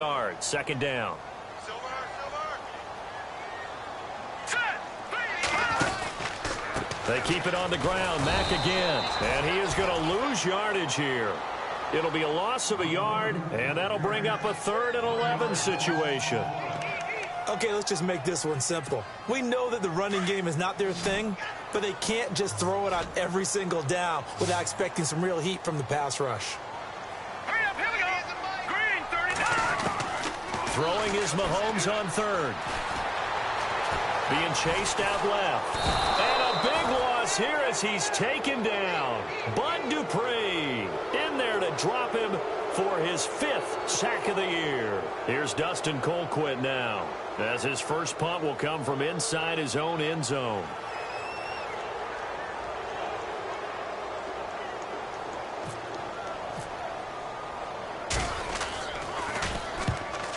yards, second down. They keep it on the ground. Mack again. And he is going to lose yardage here. It'll be a loss of a yard, and that'll bring up a 3rd and 11 situation. Okay, let's just make this one simple. We know that the running game is not their thing, but they can't just throw it on every single down without expecting some real heat from the pass rush. Hurry up, here we go. Green, 39. Throwing is Mahomes on 3rd. Being chased out left. And a big loss here as he's taken down. Bud Dupree in there to drop him for his 5th sack of the year. Here's Dustin Colquitt now, as his first punt will come from inside his own end zone.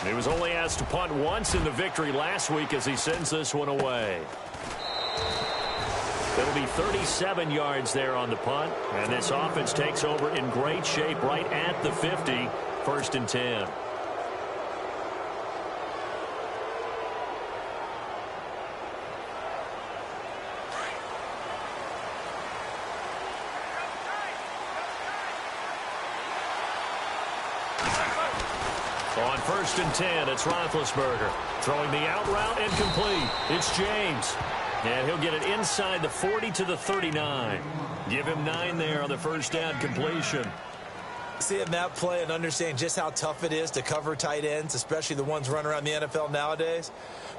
He was only asked to punt once in the victory last week as he sends this one away. It'll be 37 yards there on the punt, and this offense takes over in great shape right at the 50, 1st and 10. On 1st and 10, it's Roethlisberger. Throwing the out route and complete. It's James. And he'll get it inside the 40 to the 39. Give him 9 there on the first down completion. Seeing that play and understanding just how tough it is to cover tight ends, especially the ones running around the NFL nowadays,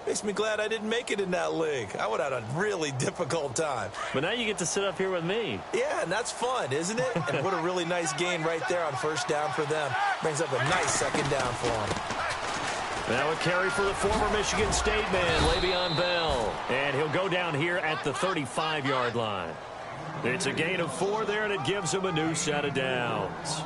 makes me glad I didn't make it in that league. I would have had a really difficult time. But now you get to sit up here with me. Yeah, and that's fun, isn't it? And what a really nice gain right there on first down for them. Brings up a nice second down for them. Now a carry for the former Michigan State man, Le'Veon Bell. And he'll go down here at the 35-yard line. It's a gain of 4 there, and it gives him a new set of downs.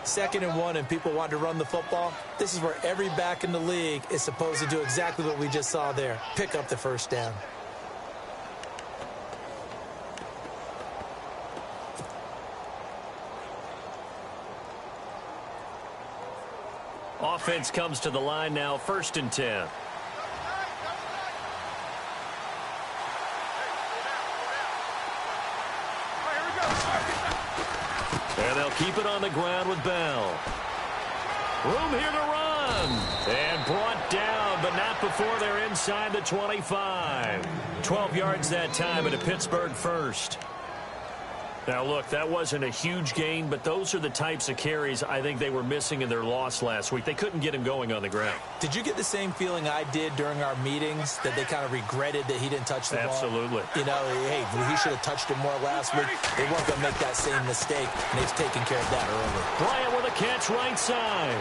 2nd and 1, and people want to run the football. This is where every back in the league is supposed to do exactly what we just saw there. Pick up the first down. Offense comes to the line now, 1st and 10. And they'll keep it on the ground with Bell. Room here to run. And brought down, but not before they're inside the 25. 12 yards that time, and a Pittsburgh first. Now, look, that wasn't a huge gain, but those are the types of carries I think they were missing in their loss last week. They couldn't get him going on the ground. Did you get the same feeling I did during our meetings, that they kind of regretted that he didn't touch the ball? Absolutely. You know, hey, he should have touched it more last week. They weren't going to make that same mistake, and they've taken care of that early. Bryant with a catch right side.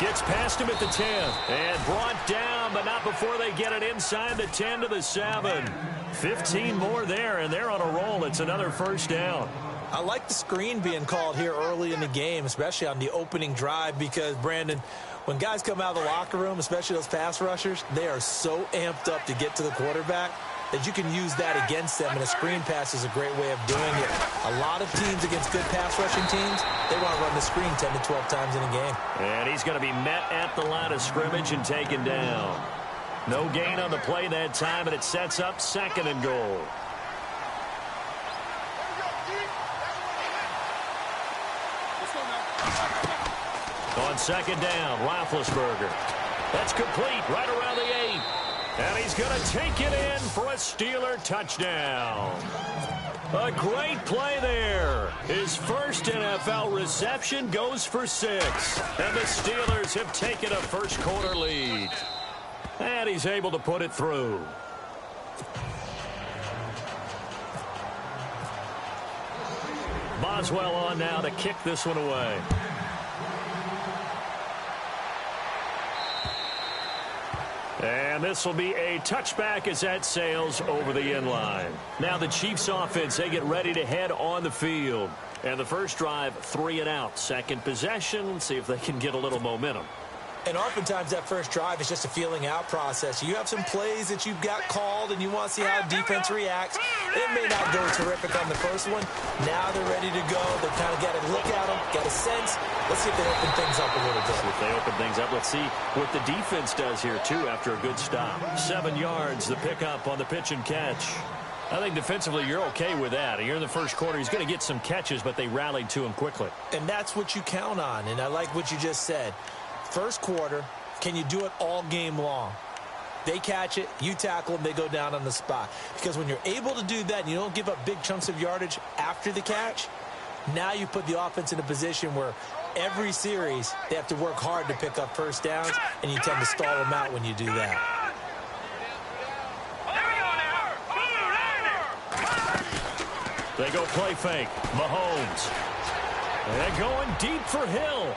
Gets past him at the 10. And brought down, but not before they get it inside the 10 to the 7. 15 more there, and they're on a roll. It's another first down. I like the screen being called here early in the game, especially on the opening drive, because, Brandon, when guys come out of the locker room, especially those pass rushers, they are so amped up to get to the quarterback that you can use that against them, and a screen pass is a great way of doing it. A lot of teams against good pass rushing teams, they want to run the screen 10 to 12 times in a game. And he's going to be met at the line of scrimmage and taken down. No gain on the play that time, and it sets up 2nd and goal. On 2nd down, Roethlisberger. That's complete right around the 8. And he's going to take it in for a Steeler touchdown. A great play there. His first NFL reception goes for 6. And the Steelers have taken a first-quarter lead. And he's able to put it through. Boswell on now to kick this one away. And this will be a touchback as that sails over the end line. Now the Chiefs offense, they get ready to head on the field. And the first drive, 3 and out. Second possession, see if they can get a little momentum. And oftentimes that first drive is just a feeling out process. You have some plays that you've got called and you want to see how defense reacts. It may not go terrific on the first one. Now they're ready to go. They've kind of got to look at them, got a sense. Let's see if they open things up a little bit. If they open things up, let's see what the defense does here, too, after a good stop. 7 yards, the pickup on the pitch and catch. I think defensively you're okay with that. Here in the first quarter, he's going to get some catches, but they rallied to him quickly. And that's what you count on, and I like what you just said. First quarter, can you do it all game long? They catch it, you tackle them, they go down on the spot. Because when you're able to do that and you don't give up big chunks of yardage after the catch, now you put the offense in a position where every series they have to work hard to pick up first downs, and you tend to stall them out when you do that. They go play fake. Mahomes. They're going deep for Hill.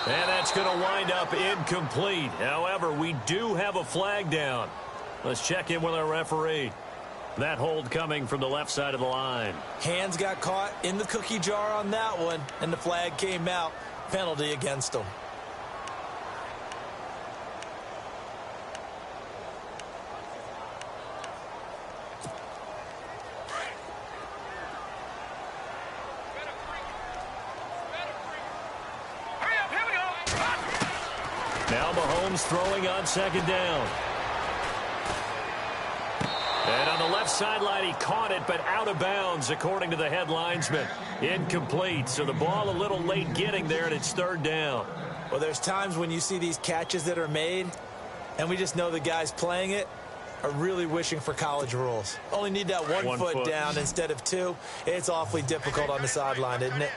And that's going to wind up incomplete. However, we do have a flag down. Let's check in with our referee. That hold coming from the left side of the line. Hands got caught in the cookie jar on that one, and the flag came out. Penalty against them. Now Mahomes throwing on second down. And on the left sideline, he caught it, but out of bounds, according to the head linesman. Incomplete, so the ball a little late getting there, and it's third down. Well, there's times when you see these catches that are made, and we just know the guys playing it are really wishing for college rules. Only need that one foot down instead of 2. It's awfully difficult on the sideline, isn't it?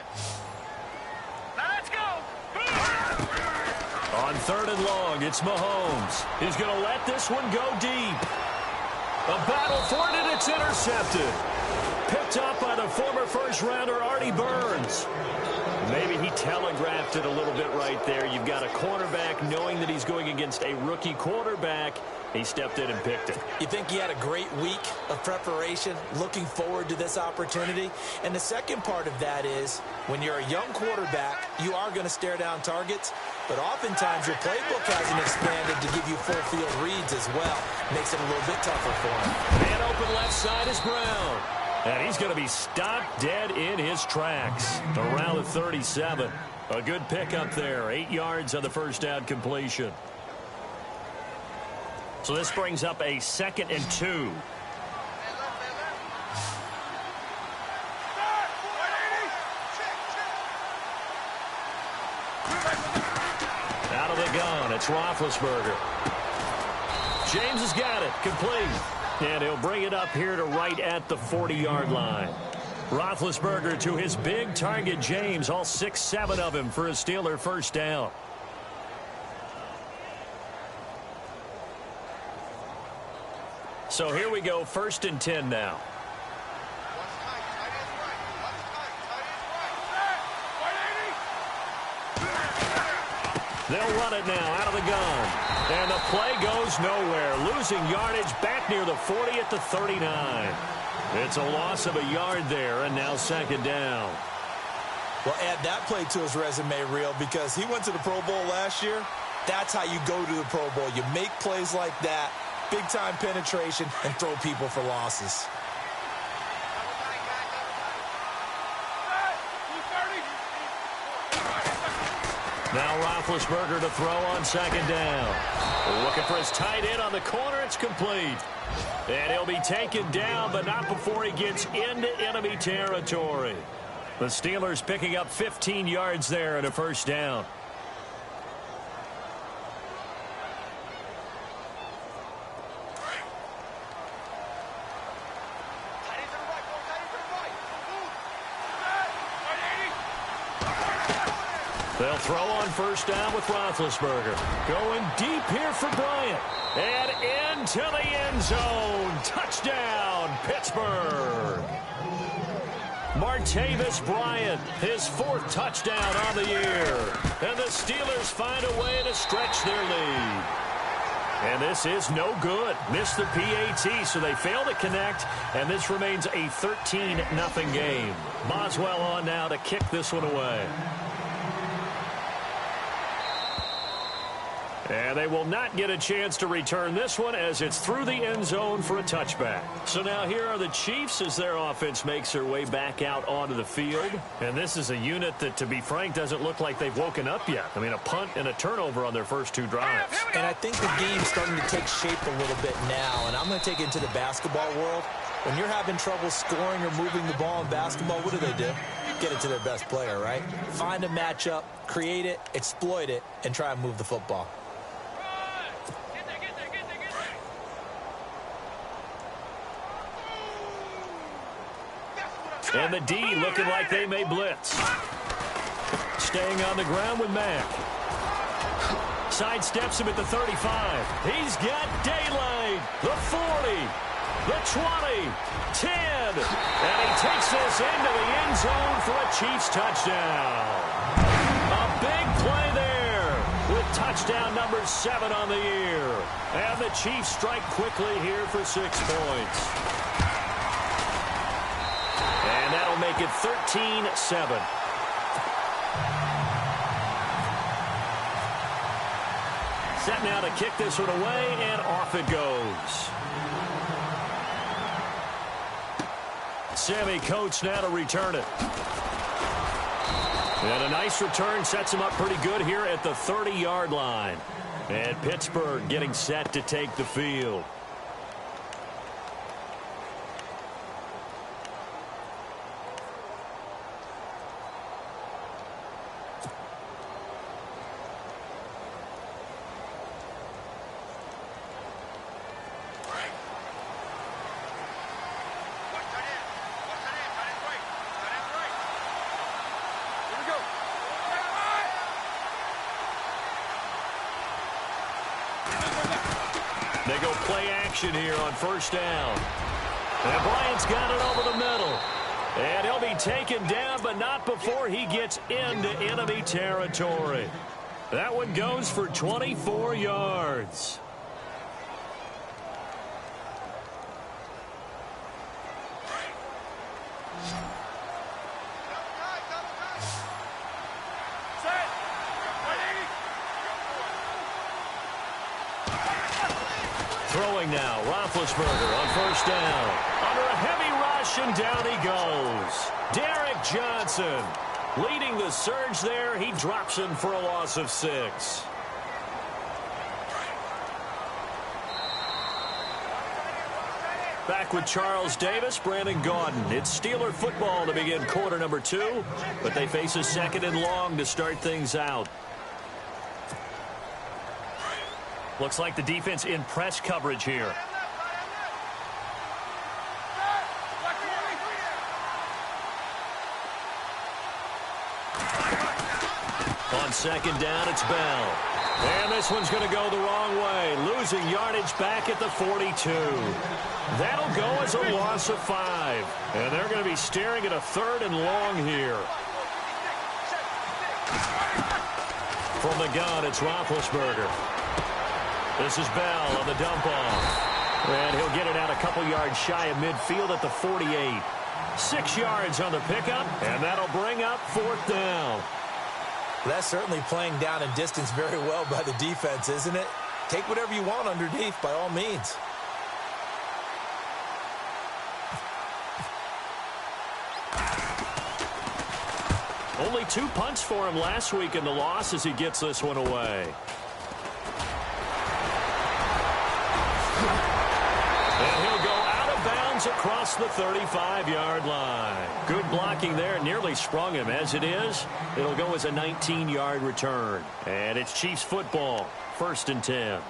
On third and long, it's Mahomes. He's going to let this one go deep. A battle for it, and it's intercepted. Picked up by the former first-rounder Artie Burns. Maybe he telegraphed it a little bit right there. You've got a cornerback knowing that he's going against a rookie quarterback. He stepped in and picked it. You think he had a great week of preparation, looking forward to this opportunity? And the second part of that is, when you're a young quarterback, you are going to stare down targets, but oftentimes your playbook hasn't expanded to give you full field reads as well. Makes it a little bit tougher for him. Man open left side is Brown. And he's going to be stopped dead in his tracks around the 37. A good pickup there. 8 yards on the first down completion. So this brings up a 2nd and 2. Out of the gun, it's Roethlisberger. James has got it, complete. And he'll bring it up here to right at the 40-yard line. Roethlisberger to his big target, James, all 6-7 of him for a Steeler first down. So here we go, 1st and 10 now. They'll run it now out of the gun. And the play goes nowhere. Losing yardage back near the 40 at the 39. It's a loss of a yard there, and now 2nd down. Well, add that play to his resume reel, because he went to the Pro Bowl last year. That's how you go to the Pro Bowl. You make plays like that, big-time penetration, and throw people for losses. Now Roethlisberger to throw on 2nd down. Looking for his tight end on the corner. It's complete. And he'll be taken down, but not before he gets into enemy territory. The Steelers picking up 15 yards there and a first down. They'll throw on first down with Roethlisberger. Going deep here for Bryant. And into the end zone. Touchdown, Pittsburgh. Martavis Bryant, his 4th touchdown on the year. And the Steelers find a way to stretch their lead. And this is no good. Missed the PAT, so they fail to connect. And this remains a 13-0 game. Boswell on now to kick this one away. And they will not get a chance to return this one as it's through the end zone for a touchback. So now here are the Chiefs as their offense makes their way back out onto the field. And this is a unit that, to be frank, doesn't look like they've woken up yet. I mean, a punt and a turnover on their first two drives. And I think the game's starting to take shape a little bit now. And I'm going to take it into the basketball world. When you're having trouble scoring or moving the ball in basketball, what do? Get it to their best player, right? Find a matchup, create it, exploit it, and try and move the football. And the D looking like they may blitz. Staying on the ground with Mack. Sidesteps him at the 35. He's got daylight. The 40. The 20. 10. And he takes this into the end zone for a Chiefs touchdown. A big play there with touchdown number 7 on the year. And the Chiefs strike quickly here for 6 points. And that'll make it 13-7. Set now to kick this one away, and off it goes. Sammy Coates now to return it. And a nice return sets him up pretty good here at the 30-yard line. And Pittsburgh getting set to take the field. They go play action here on first down. And Bryant's got it over the middle. And he'll be taken down, but not before he gets into enemy territory. That one goes for 24 yards. Throwing now, Roethlisberger on first down. Under a heavy rush, and down he goes. Derek Johnson leading the surge there. He drops him for a loss of 6. Back with Charles Davis, Brandon Gaudin. It's Steeler football to begin quarter number 2, but they face a second and long to start things out. Looks like the defense in press coverage here. On second down, it's Bell. And this one's going to go the wrong way. Losing yardage back at the 42. That'll go as a loss of 5. And they're going to be staring at a 3rd and long here. From the gun, it's Roethlisberger. This is Bell on the dump off. And he'll get it out a couple yards shy of midfield at the 48. 6 yards on the pickup, and that'll bring up 4th down. That's certainly playing down and distance very well by the defense, isn't it? Take whatever you want underneath, by all means. Only 2 punts for him last week in the loss as he gets this one away. And he'll go out of bounds across the 35-yard line. Good blocking there. Nearly sprung him. As it is, it'll go as a 19-yard return. And it's Chiefs football. 1st and 10.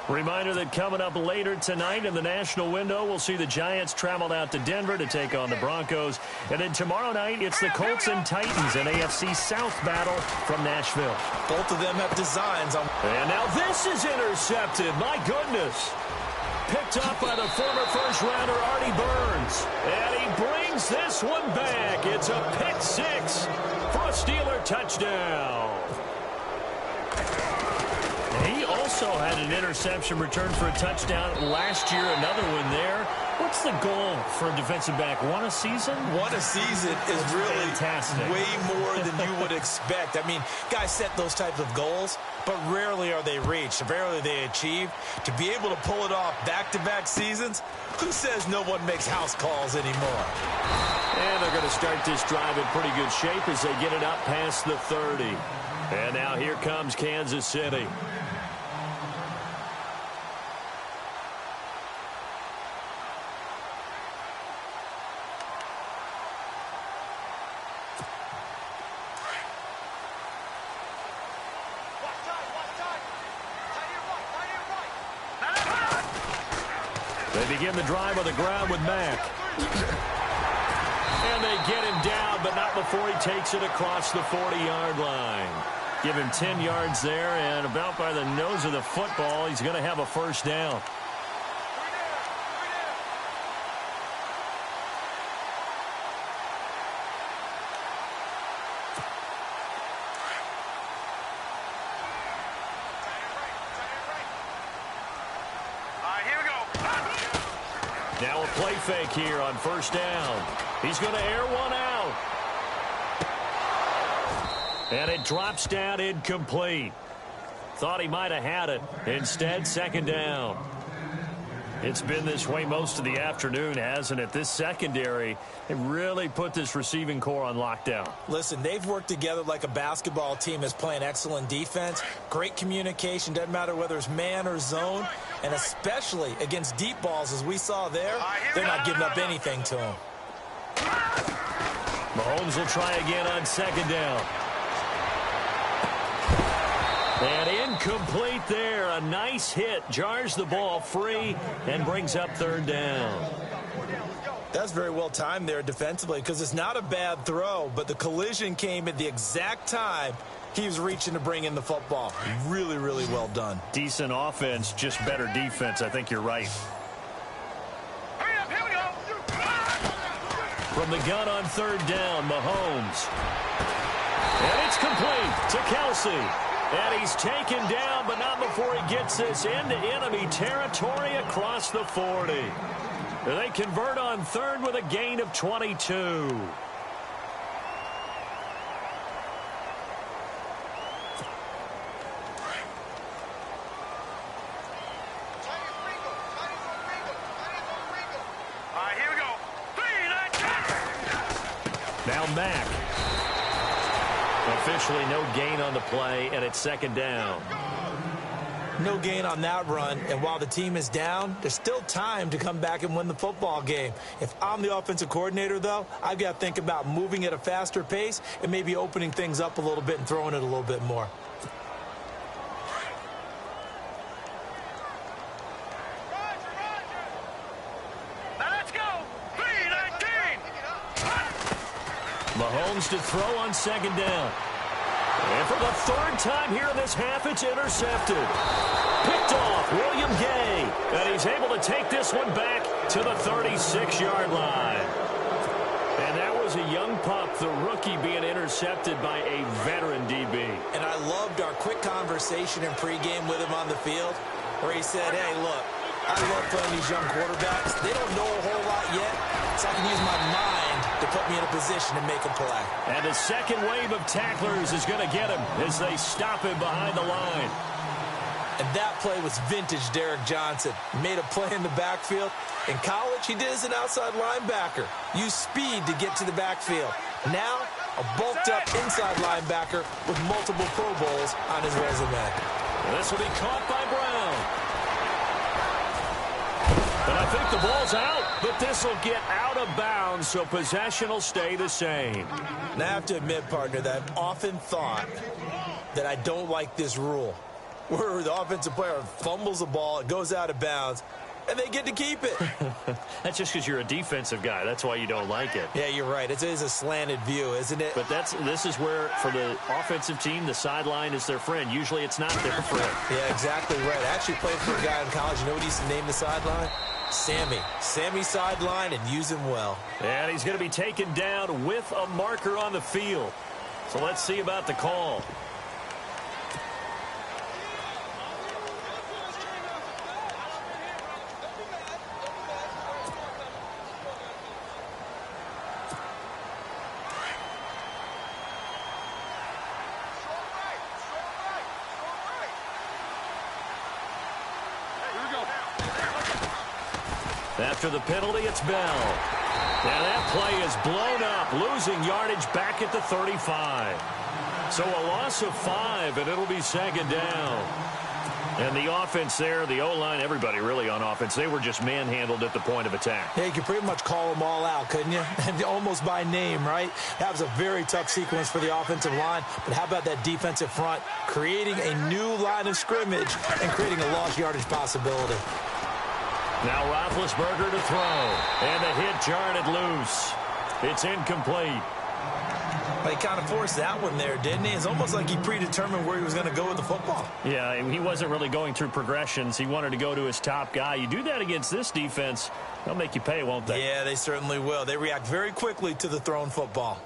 Reminder that coming up later tonight in the national window, we'll see the Giants travel out to Denver to take on the Broncos. And then tomorrow night, it's the Colts and Titans, an AFC South battle from Nashville. Both of them have designs on. And now this is intercepted. My goodness. Picked up by the former first-rounder Artie Burns. And he brings this one back. It's a pick 6 for a Steeler touchdown. He also had an interception return for a touchdown last year. Another one there. What's the goal for a defensive back? One a season? One a season is really fantastic. Way more than you would expect. I mean, guys set those types of goals, but rarely are they reached, rarely are they achieved. To be able to pull it off back-to-back seasons, who says no one makes house calls anymore? And they're going to start this drive in pretty good shape as they get it up past the 30. And now here comes Kansas City. They begin the drive on the ground with Mack. And they get him down, but not before he takes it across the 40-yard line. Give him 10 yards there, and about by the nose of the football, he's going to have a first down. Now a play fake here on first down. He's going to air one out. And it drops down incomplete. Thought he might have had it. Instead, second down. It's been this way most of the afternoon, hasn't it? This secondary, they really put this receiving core on lockdown. Listen, they've worked together like a basketball team is playing excellent defense. Great communication, doesn't matter whether it's man or zone. And especially against deep balls, as we saw there, they're not giving up anything to them. Mahomes will try again on second down. And incomplete there. A nice hit. Jars the ball free and brings up third down. That's very well timed there defensively because it's not a bad throw, but the collision came at the exact time he was reaching to bring in the football. Really, really well done. Decent offense, just better defense. I think you're right. From the gun on third down, Mahomes. And it's complete to Kelsey. And he's taken down, but not before he gets this into enemy territory across the 40. They convert on third with a gain of 22. Here we go. Now Mack. Officially no gain on the play, and it's second down. No gain on that run, and while the team is down, there's still time to come back and win the football game. If I'm the offensive coordinator, though, I've got to think about moving at a faster pace and maybe opening things up a little bit and throwing it a little bit more. Mahomes to throw on second down. And for the third time here in this half, it's intercepted. Picked off William Gay. And he's able to take this one back to the 36-yard line. And that was a young pup, the rookie, being intercepted by a veteran DB. And I loved our quick conversation in pregame with him on the field where he said, hey, look, I love playing these young quarterbacks. They don't know a whole lot yet, so I can use my mind to put me in a position to make a play. And the second wave of tacklers is going to get him as they stop him behind the line. And that play was vintage Derek Johnson. Made a play in the backfield. In college, he did as an outside linebacker. Used speed to get to the backfield. Now, a bulked-up inside linebacker with multiple Pro Bowls on his resume. And this will be caught by Brown. And I think the ball's out, but this will get out of bounds, so possession will stay the same. And I have to admit, partner, that I've often thought that I don't like this rule, where the offensive player fumbles the ball, it goes out of bounds, and they get to keep it. That's just because you're a defensive guy. That's why you don't like it. Yeah, you're right. It is a slanted view, isn't it? But this is where, for the offensive team, the sideline is their friend. Usually it's not their friend. Yeah, exactly right. I actually played for a guy in college. You know what he used to name the sideline? Sammy. Sammy sideline, and use him well. And he's going to be taken down with a marker on the field. So let's see about the call. After the penalty, it's Bell. And that play is blown up, losing yardage back at the 35. So a loss of 5, and it'll be second down. And the offense there, the O-line, everybody really on offense, they were just manhandled at the point of attack. Yeah, you could pretty much call them all out, couldn't you? And almost by name, right? That was a very tough sequence for the offensive line. But how about that defensive front creating a new line of scrimmage and creating a lost yardage possibility? Now Roethlisberger to throw. And the hit jarred it loose. It's incomplete. He kind of forced that one there, didn't he? It's almost like he predetermined where he was going to go with the football. Yeah, he wasn't really going through progressions. He wanted to go to his top guy. You do that against this defense, they'll make you pay, won't they? Yeah, they certainly will. They react very quickly to the thrown football.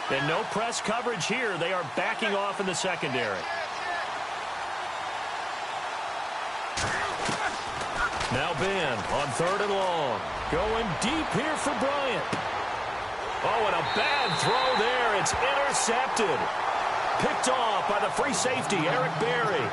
And no press coverage here. They are backing off in the secondary. Now Ben on 3rd and long. Going deep here for Bryant. Oh, and a bad throw there. It's intercepted. Picked off by the free safety, Eric Berry.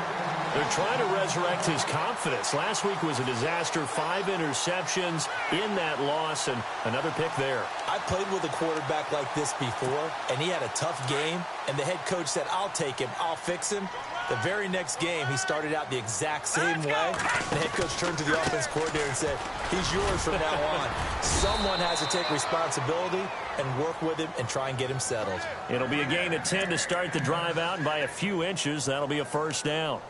They're trying to resurrect his confidence. Last week was a disaster. 5 interceptions in that loss, and another pick there. I played with a quarterback like this before, and he had a tough game, and the head coach said, I'll take him, I'll fix him. The very next game, he started out the exact same way. The head coach turned to the offense coordinator and said, he's yours from now on. Someone has to take responsibility and work with him and try and get him settled. It'll be a gain of 10 to start the drive out, and by a few inches, that'll be a first down.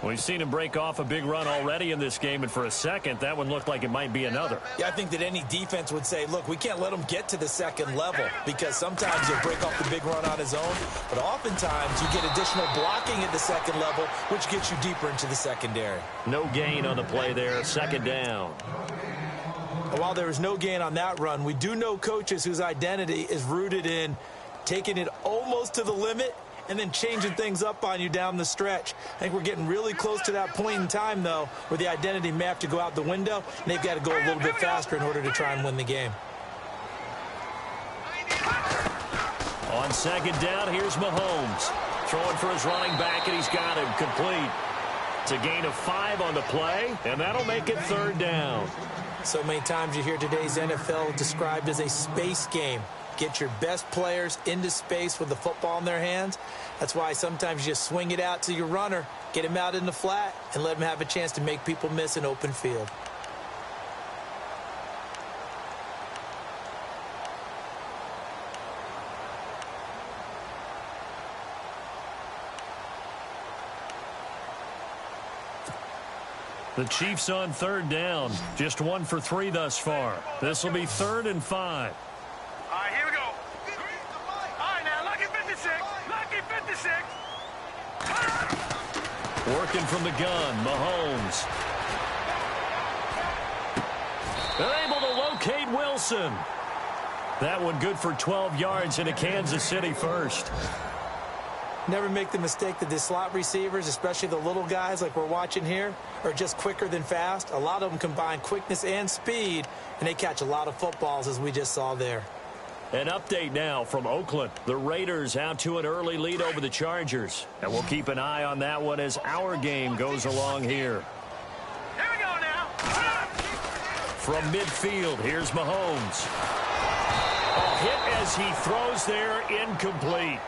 We've seen him break off a big run already in this game, and for a second, that one looked like it might be another. Yeah, I think that any defense would say, look, we can't let him get to the second level, because sometimes he'll break off the big run on his own, but oftentimes you get additional blocking at the second level, which gets you deeper into the secondary. No gain on the play there, second down. While there was no gain on that run, we do know coaches whose identity is rooted in taking it almost to the limit and then changing things up on you down the stretch. I think we're getting really close to that point in time, though, where the identity may have to go out the window, and they've got to go a little bit faster in order to try and win the game. On second down, here's Mahomes. Throwing for his running back, and he's got him complete. It's a gain of 5 on the play, and that'll make it 3rd down. So many times you hear today's NFL described as a space game. Get your best players into space with the football in their hands. That's why sometimes you just swing it out to your runner, get him out in the flat, and let him have a chance to make people miss an open field. The Chiefs on 3rd down. Just 1 for 3 thus far. This will be 3rd and 5. All right, here we go. All right, now, lucky 56. Lucky 56. Working from the gun, Mahomes. They're able to locate Wilson. That one good for 12 yards into Kansas City first. Never make the mistake that the slot receivers, especially the little guys like we're watching here, are just quicker than fast. A lot of them combine quickness and speed, and they catch a lot of footballs, as we just saw there. An update now from Oakland. The Raiders out to an early lead over the Chargers. And we'll keep an eye on that one as our game goes along here. Here we go now. From midfield, here's Mahomes. A hit as he throws there, incomplete.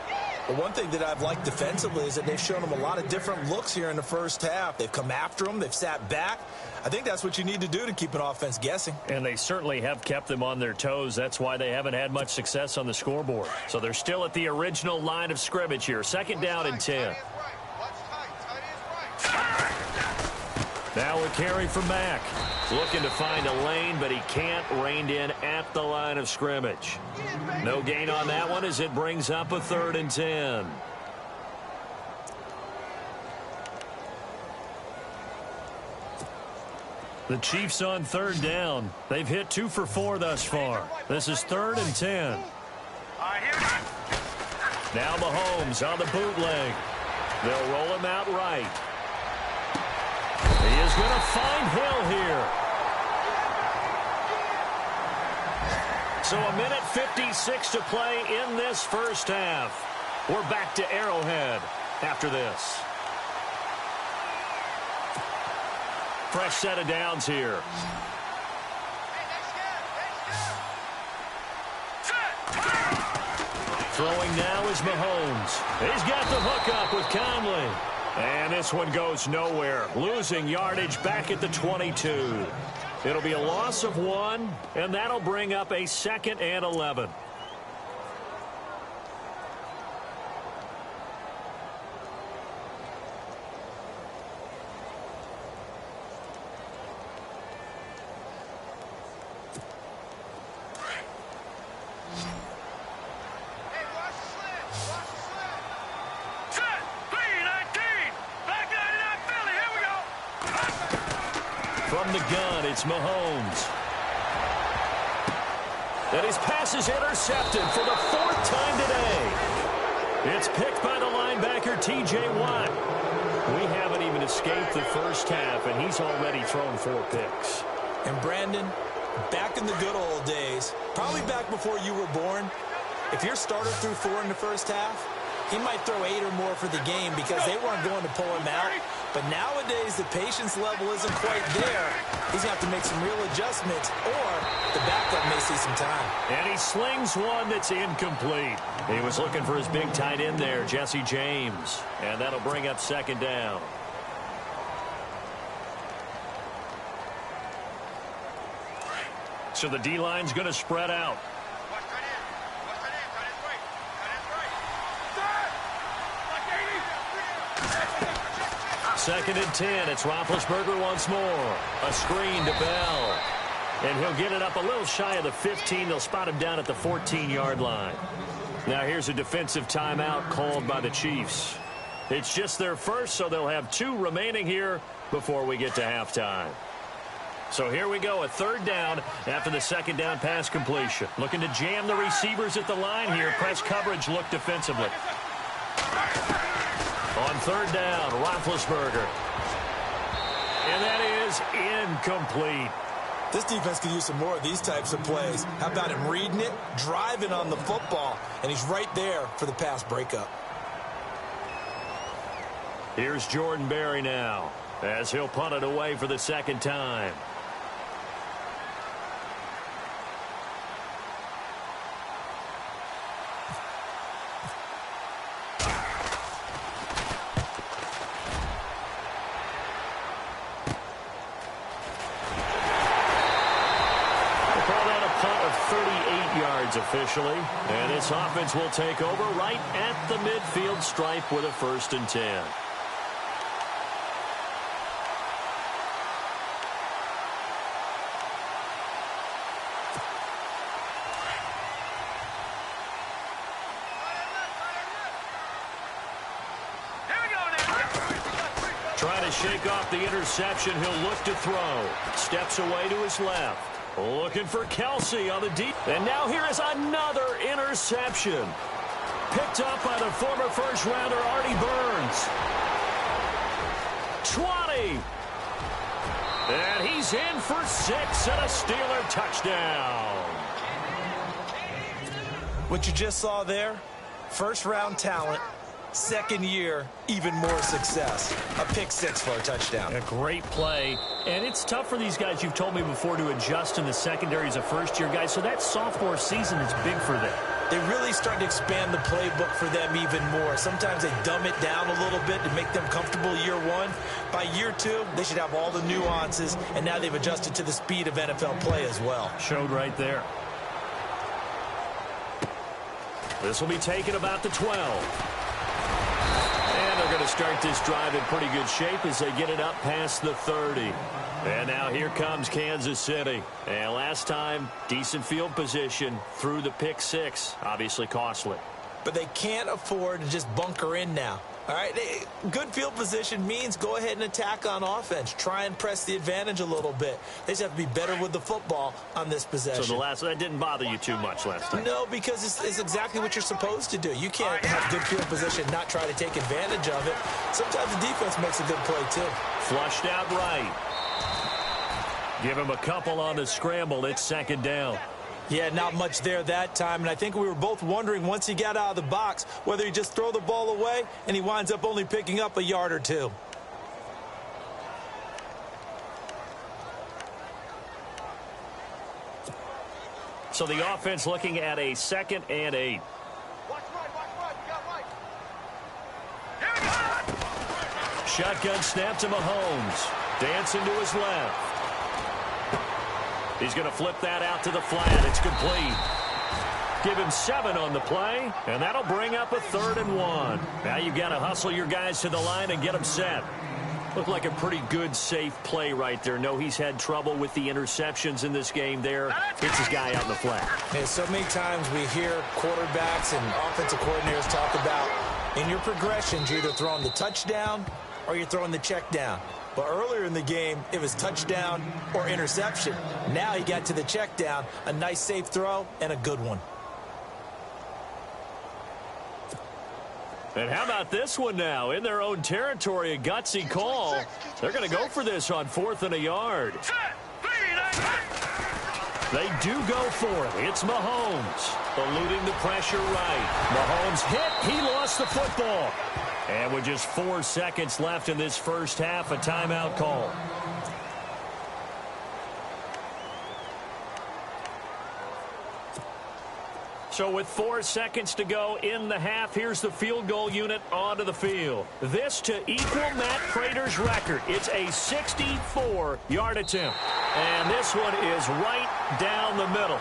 But one thing that I've liked defensively is that they've shown them a lot of different looks here in the first half. They've come after them. They've sat back. I think that's what you need to do to keep an offense guessing. And they certainly have kept them on their toes. That's why they haven't had much success on the scoreboard. So they're still at the original line of scrimmage here. 2nd down and 10. Now a carry from Mack. Looking to find a lane, but he can't. Reined in at the line of scrimmage. No gain on that one as it brings up a 3rd and 10. The Chiefs on 3rd down. They've hit 2 for 4 thus far. This is 3rd and 10. All right, here we go. Now Mahomes on the bootleg. They'll roll him out right. He is going to find Hill here. So a minute 56 to play in this first half. We're back to Arrowhead after this. Fresh set of downs here. Throwing now is Mahomes. He's got the hook up with Conley. And this one goes nowhere. Losing yardage back at the 22. It'll be a loss of 1, and that'll bring up a 2nd and 11. From the gun, it's Mahomes. And his pass is intercepted for the 4th time today. It's picked by the linebacker, T.J. Watt. We haven't even escaped the first half, and he's already thrown 4 picks. And Brandon, back in the good old days, probably back before you were born, if your starter threw 4 in the first half, he might throw 8 or more for the game because they weren't going to pull him out. But nowadays, the patience level isn't quite there. He's going to have to make some real adjustments, or the backup may see some time. And he slings one that's incomplete. He was looking for his big tight end there, Jesse James. And that'll bring up 2nd down. So the D-line's going to spread out. 2nd and 10. It's Roethlisberger once more. A screen to Bell. And he'll get it up a little shy of the 15. They'll spot him down at the 14-yard line. Now here's a defensive timeout called by the Chiefs. It's just their first, so they'll have 2 remaining here before we get to halftime. So here we go, a 3rd down after the 2nd down pass completion. Looking to jam the receivers at the line here. Press coverage look defensively. On 3rd down, Roethlisberger. And that is incomplete. This defense could use some more of these types of plays. How about him reading it, driving on the football, and he's right there for the pass breakup. Here's Jordan Berry now, as he'll punt it away for the 2nd time. Officially, and this offense will take over right at the midfield stripe with a 1st and 10. Trying to shake off the interception, he'll look to throw. Steps away to his left. Looking for Kelsey on the deep. And now here is another interception. Picked up by the former first-rounder Artie Burns. 20. And he's in for 6 and a Steeler touchdown. What you just saw there, first-round talent, 2nd year, even more success. A pick 6 for a touchdown. A great play. And it's tough for these guys, you've told me before, to adjust in the secondary as a first-year guy. So that sophomore season is big for them. They really start to expand the playbook for them even more. Sometimes they dumb it down a little bit to make them comfortable year 1. By year 2, they should have all the nuances, and now they've adjusted to the speed of NFL play as well. Showed right there. This will be taken about the 12. And they're going to start this drive in pretty good shape as they get it up past the 30. And now here comes Kansas City. And last time, decent field position through the pick 6. Obviously costly. But they can't afford to just bunker in now. All right, good field position means go ahead and attack on offense. Try and press the advantage a little bit. They just have to be better with the football on this possession. So that didn't bother you too much last time? No, because it's exactly what you're supposed to do. You can't have good field position and not try to take advantage of it. Sometimes the defense makes a good play, too. Flushed out right. Give him a couple on the scramble. It's 2nd down. Yeah, not much there that time, and I think we were both wondering once he got out of the box whether he just throw the ball away, and he winds up only picking up a yard or two. So the offense looking at a 2nd and 8. Watch right, we got right. Here we go! Shotgun snap to Mahomes. Dancing to his left. He's going to flip that out to the flat. It's complete. Give him 7 on the play, and that'll bring up a 3rd and 1. Now you've got to hustle your guys to the line and get them set. Looked like a pretty good, safe play right there. No, he's had trouble with the interceptions in this game there. Gets his guy out in the flat. And so many times we hear quarterbacks and offensive coordinators talk about in your progressions, you're either throwing the touchdown or you're throwing the check down. But earlier in the game, it was touchdown or interception. Now he got to the check down, a nice safe throw, and a good one. And how about this one now? In their own territory, a gutsy call. They're going to go for this on 4th and a yard. They do go for it. It's Mahomes. Eluding the pressure right. Mahomes hit. He lost the football. And with just 4 seconds left in this first half, a timeout call. So with 4 seconds to go in the half, here's the field goal unit onto the field. This to equal Matt Prater's record. It's a 64-yard attempt. And this one is right down the middle.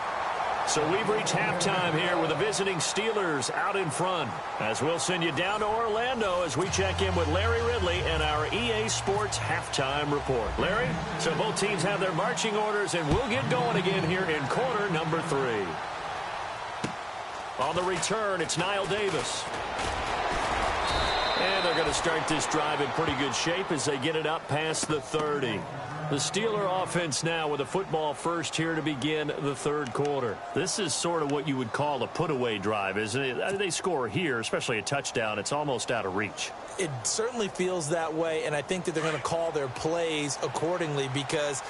So we've reached halftime here with the visiting Steelers out in front. As we'll send you down to Orlando as we check in with Larry Ridley and our EA Sports halftime report. Larry, so both teams have their marching orders, and we'll get going again here in quarter number 3. On the return, it's Niall Davis. And they're going to start this drive in pretty good shape as they get it up past the 30. The Steeler offense now with a football first here to begin the 3rd quarter. This is sort of what you would call a put-away drive, isn't it? They score here, especially a touchdown. It's almost out of reach. It certainly feels that way, and I think that they're going to call their plays accordingly because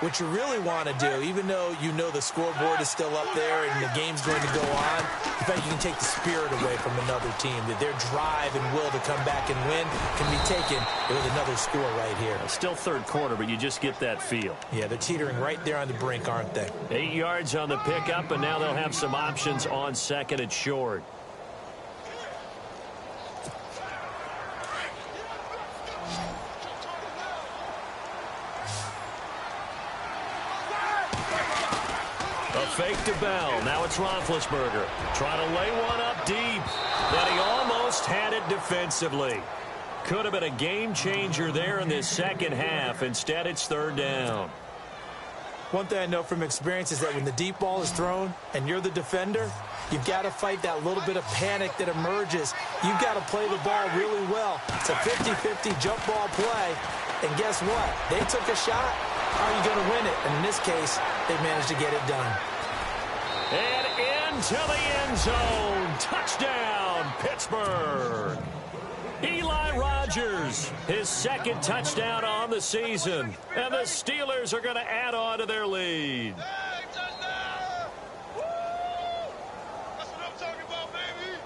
what you really want to do, even though you know the scoreboard is still up there and the game's going to go on, in fact, you can take the spirit away from another team, that their drive and will to come back and win can be taken with another score right here. Still 3rd quarter, but you just get that feel. Yeah, they're teetering right there on the brink, aren't they? 8 yards on the pickup, and now they'll have some options on 2nd and short. Fake to Bell. Now it's Roethlisberger. Trying to lay one up deep. But he almost had it defensively. Could have been a game changer there in this second half. Instead, it's 3rd down. One thing I know from experience is that when the deep ball is thrown and you're the defender, you've got to fight that little bit of panic that emerges. You've got to play the ball really well. It's a 50-50 jump ball play. And guess what? They took a shot. How are you going to win it? And in this case, they managed to get it done. And into the end zone. Touchdown, Pittsburgh. Eli Rogers, his 2nd touchdown on the season. And the Steelers are going to add on to their lead. Hey, touchdown! Woo! That's what I'm talking about, baby.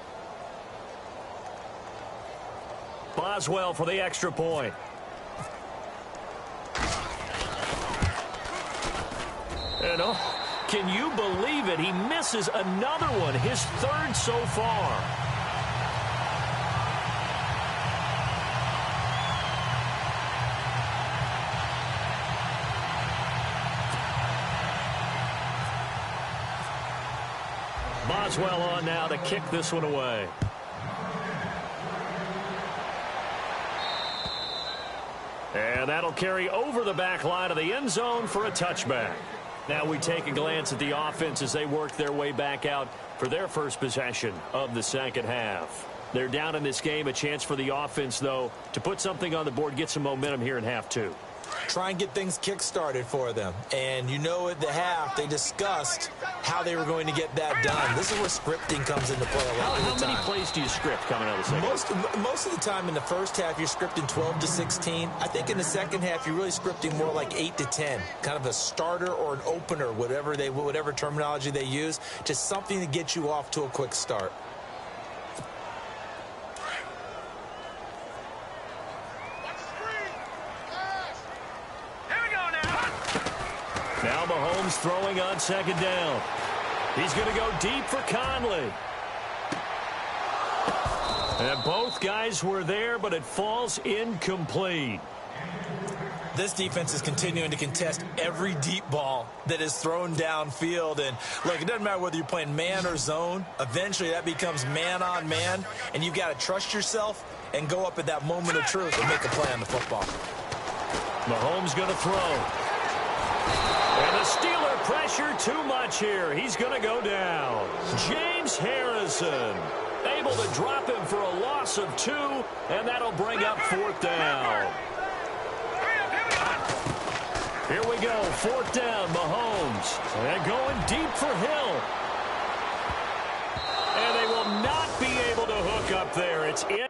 Boswell for the extra point. And can you believe it? He misses another one, his 3rd so far. Boswell on now to kick this one away. And that'll carry over the back line of the end zone for a touchback. Now we take a glance at the offense as they work their way back out for their first possession of the 2nd half. They're down in this game. A chance for the offense, though, to put something on the board, get some momentum here in half 2. try and get things kick-started for them. And you know at the half, they discussed how they were going to get that done. This is where scripting comes into play a lot of the time. How many plays do you script coming out of the second? Most of the time in the first half, you're scripting 12 to 16. I think in the second half, you're really scripting more like 8 to 10. Kind of a starter or an opener, whatever terminology they use. Just something to get you off to a quick start. Now Mahomes throwing on second down. He's going to go deep for Conley. And both guys were there, but it falls incomplete. This defense is continuing to contest every deep ball that is thrown downfield. And, look, it doesn't matter whether you're playing man or zone. Eventually, that becomes man-on-man, and you've got to trust yourself and go up at that moment of truth and make a play on the football. Mahomes going to throw. And the Steeler pressure too much here. He's going to go down. James Harrison able to drop him for a loss of 2, and that'll bring up 4th down. Here we go, 4th down, Mahomes. And going deep for Hill. And they will not be able to hook up there. It's in.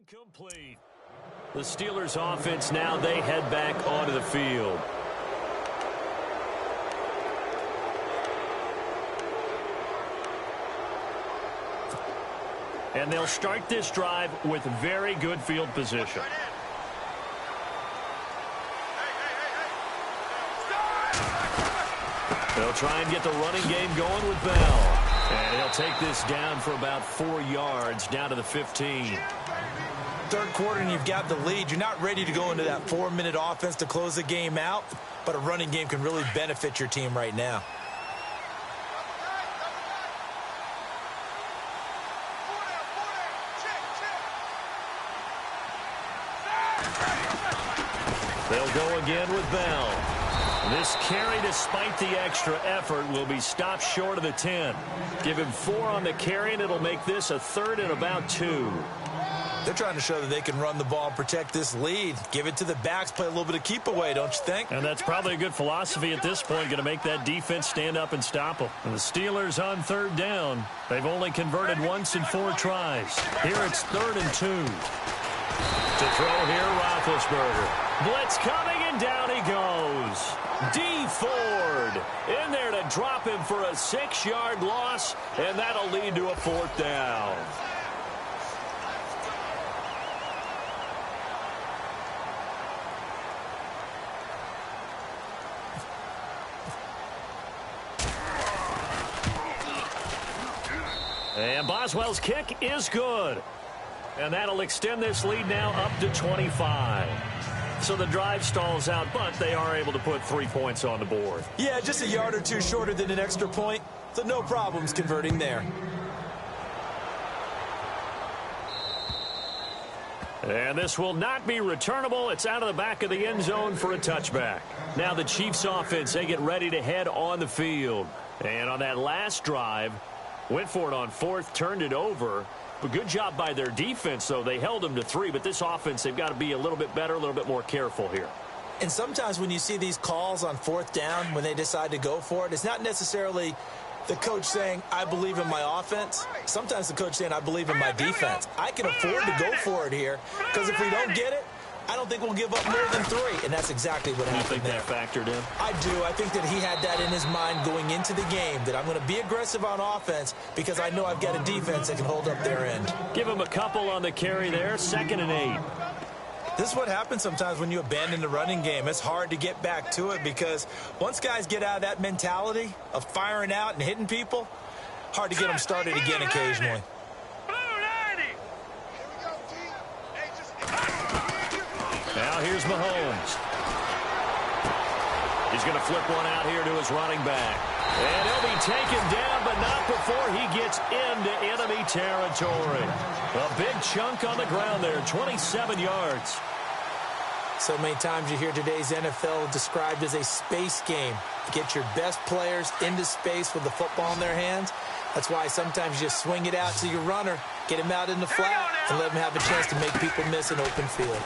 Complete. The Steelers offense now, they head back onto the field. And they'll start this drive with very good field position. They'll try and get the running game going with Bell. And he'll take this down for about 4 yards, down to the 15. Third quarter and you've got the lead. You're not ready to go into that 4-minute offense to close the game out, but a running game can really benefit your team right now. They'll go again with Bell. This carry, despite the extra effort, will be stopped short of the 10. Give him 4 on the carry, and it'll make this a 3rd and about 2. They're trying to show that they can run the ball and protect this lead. Give it to the backs, play a little bit of keep away, don't you think? And that's probably a good philosophy at this point, going to make that defense stand up and stop them. And the Steelers on 3rd down. They've only converted once in 4 tries. Here it's 3rd and 2. To throw here, Roethlisberger. Blitz coming, and down he goes. D. Ford in there to drop him for a 6-yard loss, and that'll lead to a 4th down. And Boswell's kick is good. And that'll extend this lead now up to 25. So the drive stalls out, but they are able to put 3 points on the board. Yeah, just a yard or 2 shorter than an extra point, so no problems converting there. And this will not be returnable. It's out of the back of the end zone for a touchback. Now the Chiefs offense, they get ready to head on the field. And on that last drive, went for it on 4th, turned it over. But good job by their defense, though. They held them to 3, but this offense, they've got to be a little bit better, a little bit more careful here. And sometimes when you see these calls on 4th down, when they decide to go for it, it's not necessarily the coach saying, I believe in my offense. Sometimes the coach saying, I believe in my defense. I can afford to go for it here, because if we don't get it, I don't think we'll give up more than 3, and that's exactly what happened. You think that factored in? I do. I think that he had that in his mind going into the game, that I'm going to be aggressive on offense because I know I've got a defense that can hold up their end. Give him a couple on the carry there, 2nd and 8. This is what happens sometimes when you abandon the running game. It's hard to get back to it because once guys get out of that mentality of firing out and hitting people, hard to get them started again occasionally. Now here's Mahomes. He's going to flip one out here to his running back. And he'll be taken down, but not before he gets into enemy territory. A big chunk on the ground there, 27 yards. So many times you hear today's NFL described as a space game. Get your best players into space with the football in their hands. That's why sometimes you just swing it out to your runner, get him out in the flat, and let him have a chance to make people miss an open field.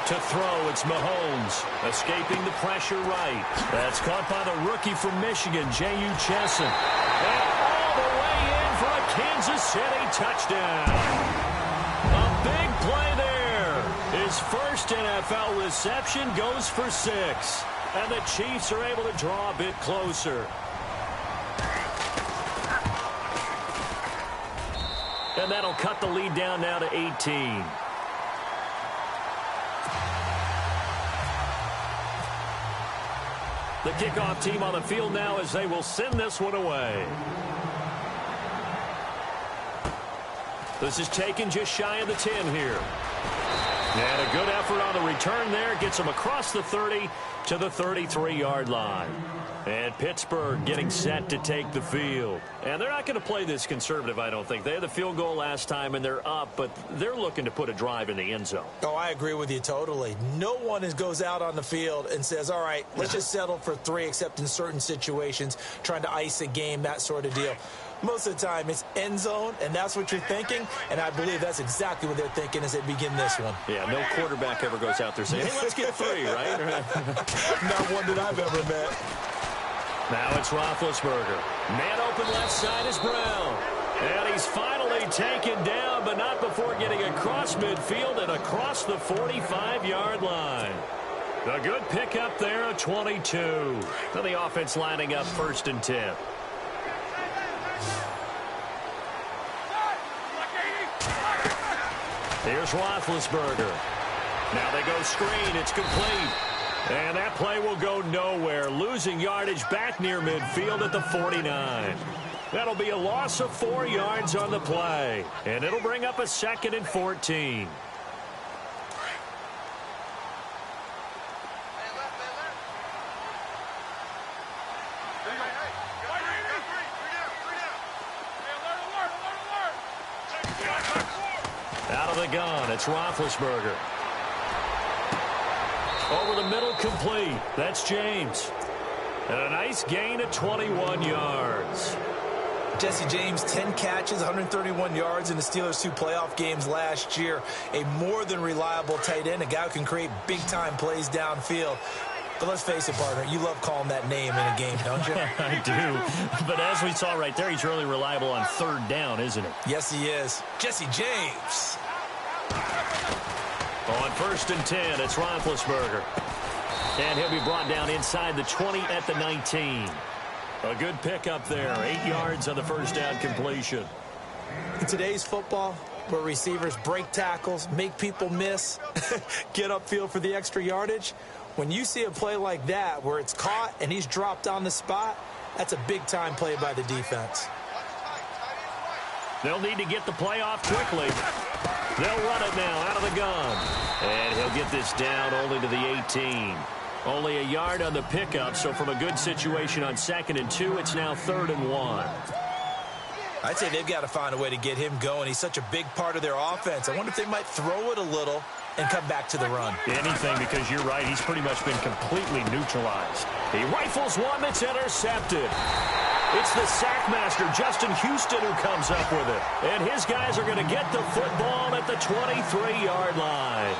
To throw, it's Mahomes, escaping the pressure right. That's caught by the rookie from Michigan, J.U. Chesson. And all the way in for a Kansas City touchdown. A big play there. His first NFL reception goes for 6. And the Chiefs are able to draw a bit closer. And that'll cut the lead down now to 18. The kickoff team on the field now as they will send this one away. This is taken just shy of the 10 here. And a good effort on the return there. Gets him across the 30 to the 33-yard line. And Pittsburgh getting set to take the field. And they're not going to play this conservative, I don't think. They had the field goal last time, and they're up, but they're looking to put a drive in the end zone. Oh, I agree with you totally. No one goes out on the field and says, all right, let's just settle for 3, except in certain situations, trying to ice a game, that sort of deal. Most of the time, it's end zone, and that's what you're thinking, and I believe that's exactly what they're thinking as they begin this one. Yeah, no quarterback ever goes out there saying, hey, let's get 3, right? Not one that I've ever met. Now it's Roethlisberger. Man open left side is Brown. And he's finally taken down, but not before getting across midfield and across the 45-yard line. A good pickup there, a 22. Now the offense lining up 1st and 10. Here's Roethlisberger. Now they go screen. It's complete. And that play will go nowhere. Losing yardage back near midfield at the 49. That'll be a loss of 4 yards on the play. And it'll bring up a 2nd and 14. Out of the gun, it's Roethlisberger. Over the middle, complete. That's James. And a nice gain of 21 yards. Jesse James, 10 catches, 131 yards in the Steelers' 2 playoff games last year. A more than reliable tight end, a guy who can create big-time plays downfield. But let's face it, partner, you love calling that name in a game, don't you? I do. But as we saw right there, he's really reliable on 3rd down, isn't he? Yes, he is. Jesse James. On 1st and 10, it's Roethlisberger. And he'll be brought down inside the 20 at the 19. A good pickup there. 8 yards on the 1st down completion. In today's football, where receivers break tackles, make people miss, get upfield for the extra yardage, when you see a play like that where it's caught and he's dropped on the spot, that's a big-time play by the defense. They'll need to get the play off quickly. They'll run it now out of the gun. And he'll get this down only to the 18. Only a yard on the pickup, so from a good situation on 2nd and 2, it's now 3rd and 1. I'd say they've got to find a way to get him going. He's such a big part of their offense. I wonder if they might throw it a little and come back to the run. Anything, because you're right, he's pretty much been completely neutralized. He rifles one that's intercepted. It's the sack master, Justin Houston, who comes up with it. And his guys are going to get the football at the 23-yard line.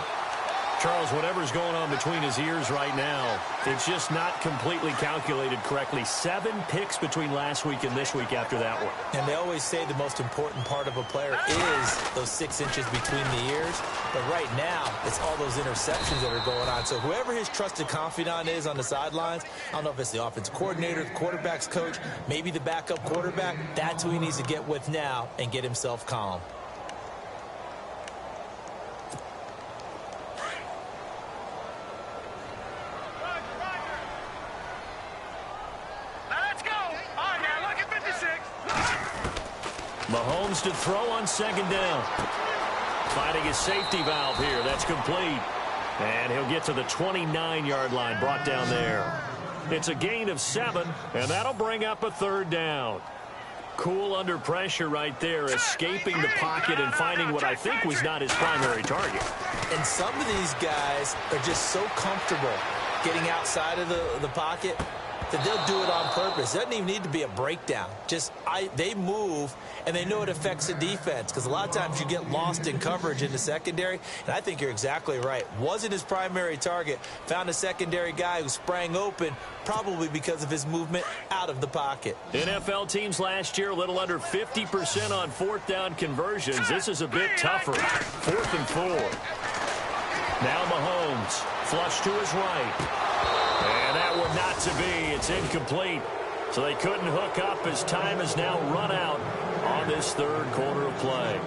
Charles, whatever's going on between his ears right now, it's just not completely calculated correctly. 7 picks between last week and this week after that one. And they always say the most important part of a player is those 6 inches between the ears. But right now, it's all those interceptions that are going on. So whoever his trusted confidant is on the sidelines, I don't know if it's the offensive coordinator, the quarterback's coach, maybe the backup quarterback, that's who he needs to get with now and get himself calm. Mahomes to throw on 2nd down. Finding his safety valve here. That's complete. And he'll get to the 29-yard line, brought down there. It's a gain of 7, and that'll bring up a 3rd down. Cool under pressure right there, escaping the pocket and finding what I think was not his primary target. And some of these guys are just so comfortable getting outside of the pocket that they'll do it on purpose. It doesn't even need to be a breakdown. They move, and they know it affects the defense, because a lot of times you get lost in coverage in the secondary, and I think you're exactly right. Wasn't his primary target. Found a secondary guy who sprang open, probably because of his movement out of the pocket. NFL teams last year a little under 50% on 4th down conversions. This is a bit tougher. 4th and 4. Now Mahomes, flush to his right. And that one not to be. It's incomplete. So they couldn't hook up as time has now run out on this 3rd quarter of play.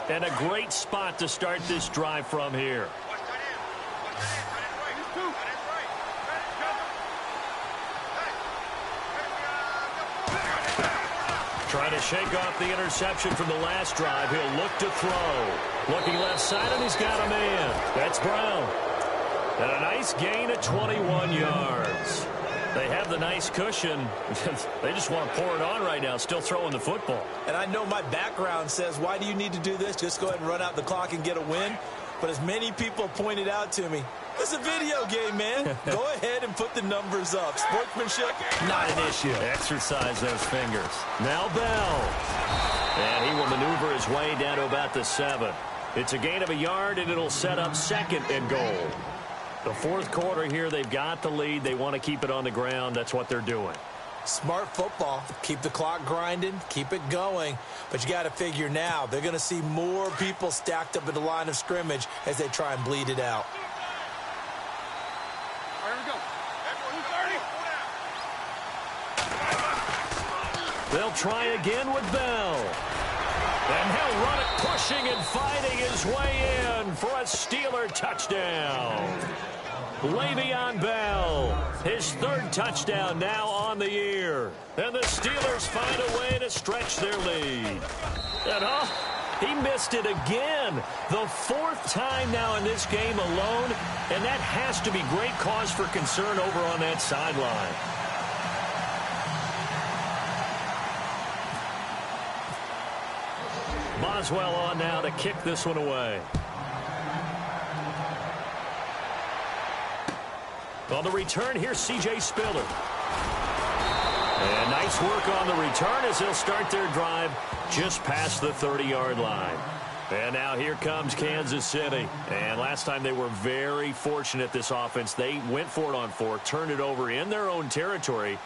And a great spot to start this drive from here. Trying to shake off the interception from the last drive. He'll look to throw. Looking left side, and he's got a man. That's Brown. And a nice gain of 21 yards. They have the nice cushion. They just want to pour it on right now, still throwing the football. And I know my background says, why do you need to do this? Just go ahead and run out the clock and get a win. But as many people pointed out to me, it's a video game, man. Go ahead and put the numbers up. Sportsmanship, not an issue. Exercise those fingers. Now Bell. And he will maneuver his way down to about the 7. It's a gain of a yard, and it'll set up 2nd and goal. The 4th quarter here, they've got the lead. They want to keep it on the ground. That's what they're doing. Smart football. Keep the clock grinding. Keep it going. But you got to figure now, they're going to see more people stacked up at the line of scrimmage as they try and bleed it out. They'll try again with Bell. And he'll run it, pushing and fighting his way in for a Steeler touchdown. Le'Veon Bell, his 3rd touchdown now on the year. And the Steelers find a way to stretch their lead. And he missed it again. The 4th time now in this game alone. And that has to be great cause for concern over on that sideline. Boswell on now to kick this one away. On the return, here's C.J. Spiller. And nice work on the return as they'll start their drive just past the 30-yard line. And now here comes Kansas City. And last time they were very fortunate, this offense. They went for it on 4, turned it over in their own territory,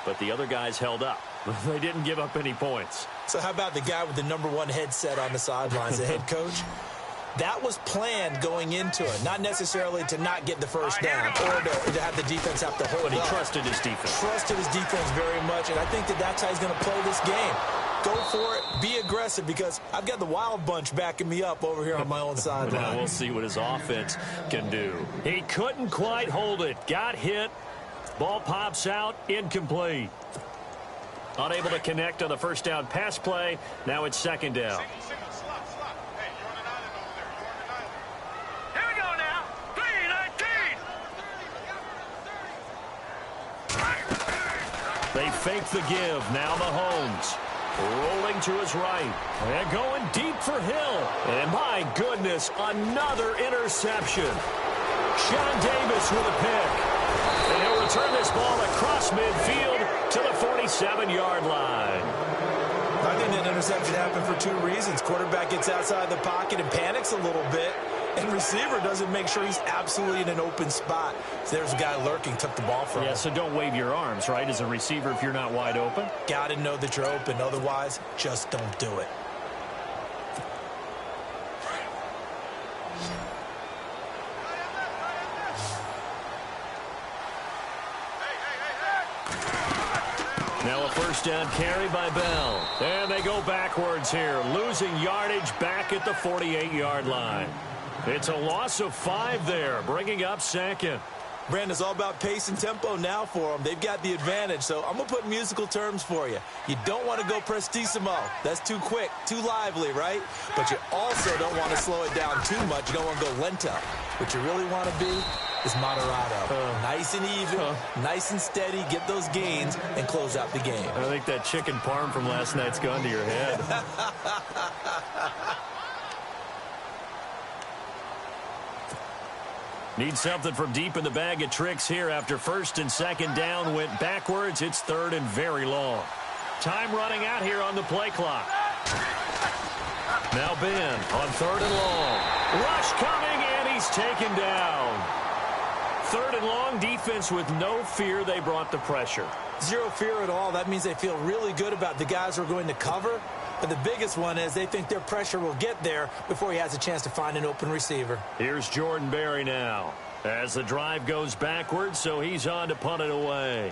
but the other guys held up. They didn't give up any points. So how about the guy with the #1 headset on the sidelines, the head coach? That was planned going into it, not necessarily to not get the first down or to have the defense have to hold up. But he up. trusted his defense. Trusted his defense very much, and I think that's how he's going to play this game. Go for it, be aggressive, because I've got the wild bunch backing me up over here on my own sideline. Now we'll see what his offense can do. He couldn't quite hold it. Got hit. Ball pops out, incomplete. Unable to connect on the first down pass play. Now it's 2nd down. Here we go now. 3-19. They fake the give. Now Mahomes rolling to his right. And going deep for Hill. And my goodness, another interception. Sean Davis with a pick. And he'll return this ball across midfield to the 47-yard line. I think that interception happened for two reasons. Quarterback gets outside the pocket and panics a little bit, and receiver doesn't make sure he's absolutely in an open spot. So there's a guy lurking, took the ball from him. Yeah, so don't wave your arms, right, as a receiver if you're not wide open. Got to know that you're open. Otherwise, just don't do it. Now a first down carry by Bell. And they go backwards here, losing yardage back at the 48-yard line. It's a loss of 5 there, bringing up second. Brandon, it's all about pace and tempo now for them. They've got the advantage, so I'm going to put musical terms for you. You don't want to go prestissimo. That's too quick, too lively, right? But you also don't want to slow it down too much. You don't want to go lento. What you really want to be is moderato. Nice and even, nice and steady, get those gains, and close out the game. I think that chicken parm from last night's gone to your head. Need something from deep in the bag of tricks here after first and second down went backwards. It's third and very long. Time running out here on the play clock. Now Ben on third and long. Rush coming, and he's taken down. Third and long, defense with no fear. They brought the pressure. Zero fear at all. That means they feel really good about the guys who are going to cover. But the biggest one is they think their pressure will get there before he has a chance to find an open receiver. Here's Jordan Berry now as the drive goes backwards, so he's on to punt it away.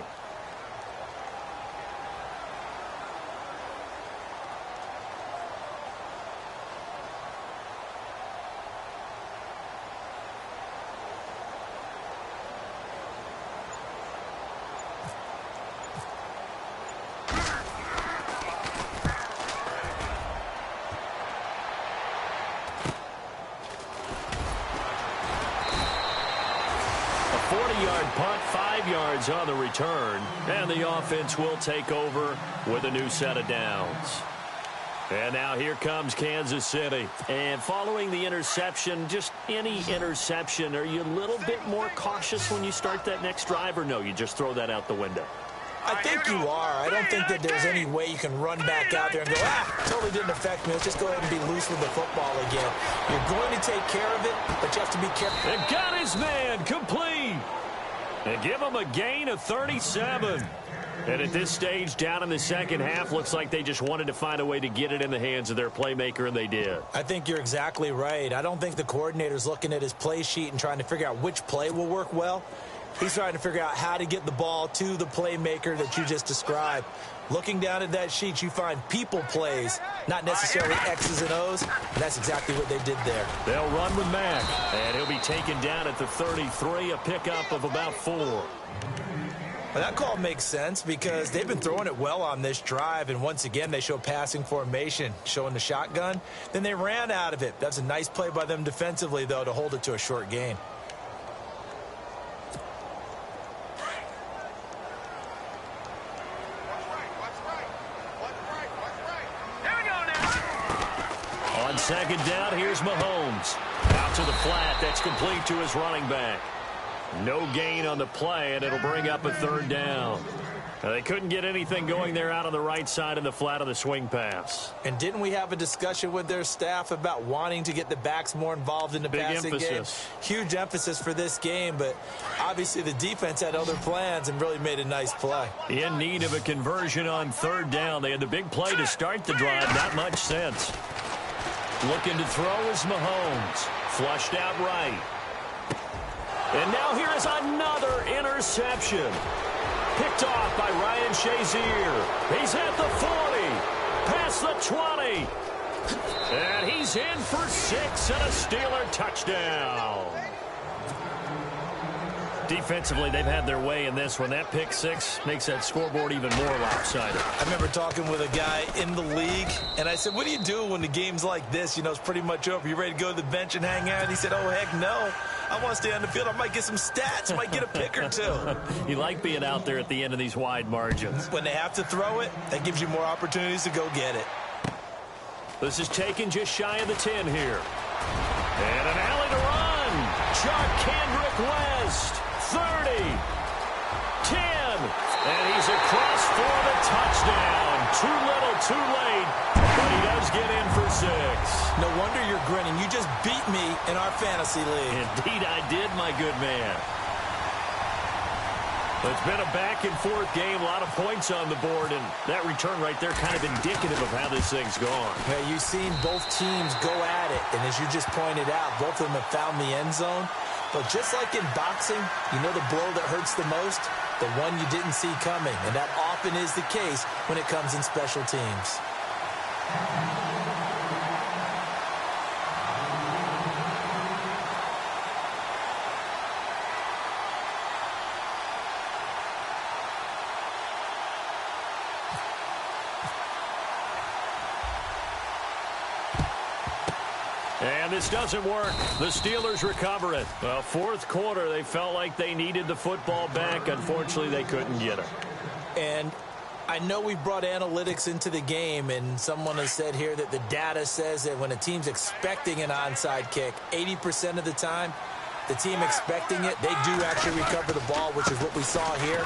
Punt, 5 yards on the return, and the offense will take over with a new set of downs. And now here comes Kansas City. And following the interception, just any interception, are you a little bit more cautious when you start that next drive, or no, you just throw that out the window? I think you are. I don't think that there's any way you can run back out there and go, totally didn't affect me. Let's just go ahead and be loose with the football again. You're going to take care of it, but you have to be careful. And got his man complete. And give him a gain of 37. And at this stage, down in the second half, looks like they just wanted to find a way to get it in the hands of their playmaker, and they did. I think you're exactly right. I don't think the coordinator's looking at his play sheet and trying to figure out which play will work well. He's trying to figure out how to get the ball to the playmaker that you just described. Looking down at that sheet, you find people plays, not necessarily X's and O's. And that's exactly what they did there. They'll run with Mack, and he'll be taken down at the 33, a pickup of about 4. Well, that call makes sense because they've been throwing it well on this drive, and once again, they show passing formation, showing the shotgun. Then they ran out of it. That's a nice play by them defensively, though, to hold it to a short gain. On second down, here's Mahomes. Out to the flat. That's complete to his running back. No gain on the play, and it'll bring up a third down. They couldn't get anything going there out on the right side of the flat of the swing pass. And didn't we have a discussion with their staff about wanting to get the backs more involved in the passing game? Huge emphasis for this game, but obviously the defense had other plans and really made a nice play. In need of a conversion on third down. They had the big play to start the drive. Not much sense. Looking to throw is Mahomes. Flushed out right. And now here is another interception. Picked off by Ryan Shazier. He's at the 40. Past the 20. And he's in for 6 and a Steeler touchdown. Defensively, they've had their way in this one. That pick 6 makes that scoreboard even more lopsided. I remember talking with a guy in the league, and I said, what do you do when the game's like this? You know, it's pretty much over. You ready to go to the bench and hang out? And he said, oh, heck no. I want to stay on the field. I might get some stats. I might get a pick or two. You like being out there at the end of these wide margins. When they have to throw it, that gives you more opportunities to go get it. This is taken just shy of the 10 here. And an alley to run. Chuck Kendrick West. 30, 10, And he's across for the touchdown. Too little, too late, but he does get in for 6. No wonder you're grinning. You just beat me in our fantasy league. Indeed I did, my good man. It's been a back-and-forth game, a lot of points on the board, and that return right there kind of indicative of how this thing's gone. Yeah, you've seen both teams go at it, and as you just pointed out, both of them have found the end zone. But just like in boxing, you know the blow that hurts the most? The one you didn't see coming, and that often is the case when it comes in special teams. And this doesn't work. The Steelers recover it. Well, fourth quarter, they felt like they needed the football back. Unfortunately, they couldn't get it. And I know we brought analytics into the game, and someone has said here that the data says that when a team's expecting an onside kick, 80% of the time, the team expecting it, they do actually recover the ball, which is what we saw here.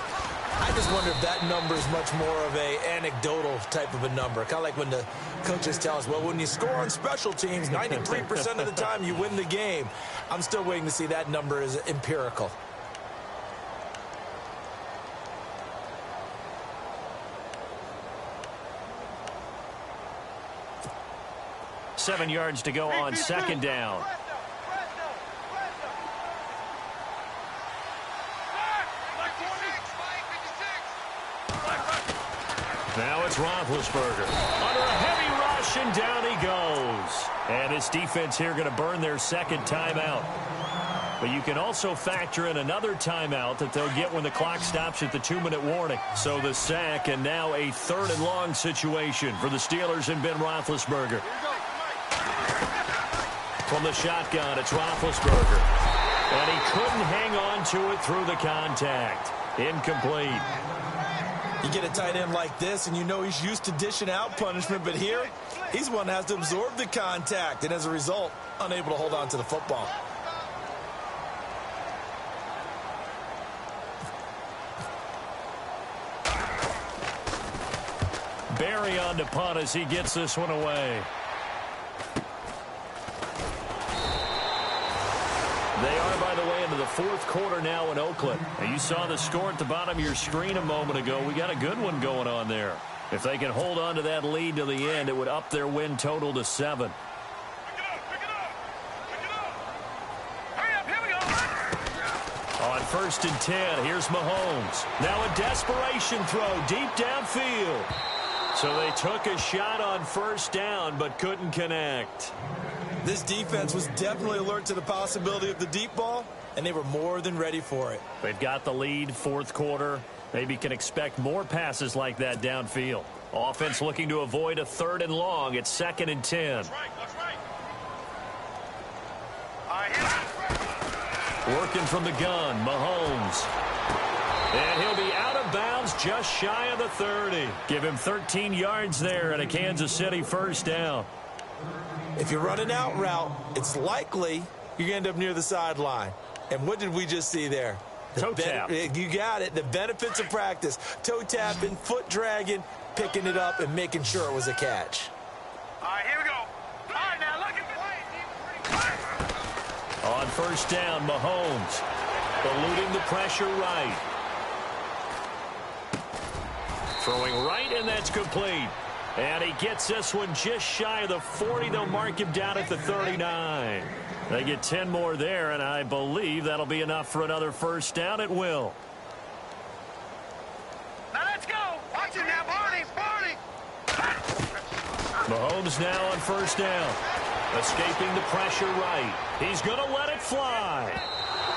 I just wonder if that number is much more of a anecdotal type of a number. Kind of like when the coaches tell us, well, when you score on special teams, 93% of the time you win the game. I'm still waiting to see that number is empirical. Seven yards to go on second down. Now it's Roethlisberger. Under a heavy rush, and down he goes. And his defense here going to burn their second timeout. But you can also factor in another timeout that they'll get when the clock stops at the 2-minute warning. So the sack, and now a 3rd and long situation for the Steelers and Ben Roethlisberger. From the shotgun, it's Roethlisberger. And he couldn't hang on to it through the contact. Incomplete. You get a tight end like this, and you know he's used to dishing out punishment, but here, he's one that has to absorb the contact, and as a result, unable to hold on to the football. Barry on to punt as he gets this one away. They are, by the way, into the fourth quarter now in Oakland. And you saw the score at the bottom of your screen a moment ago. We got a good one going on there. If they can hold on to that lead to the end, it would up their win total to 7. On 1st and 10, here's Mahomes. Now a desperation throw deep downfield. So they took a shot on 1st down, but couldn't connect. This defense was definitely alert to the possibility of the deep ball, and they were more than ready for it. They've got the lead, fourth quarter. Maybe can expect more passes like that downfield. Offense looking to avoid a 3rd and long. It's 2nd and 10. That's right. Working from the gun, Mahomes. And he'll be out of bounds just shy of the 30. Give him 13 yards there and a Kansas City 1st down. If you're running out route, it's likely you're going to end up near the sideline. And what did we just see there? Toe tap. You got it. The benefits of practice. Toe tapping, foot dragging, picking it up, and making sure it was a catch. All right, here we go. All right, now look at me. On 1st down, Mahomes. Eluding the pressure right. Throwing right, and that's complete. And he gets this one just shy of the 40. They'll mark him down at the 39. They get 10 more there, and I believe that'll be enough for another 1st down. It will. Now let's go. Watch it now, Barney. Mahomes now on 1st down. Escaping the pressure right. He's going to let it fly.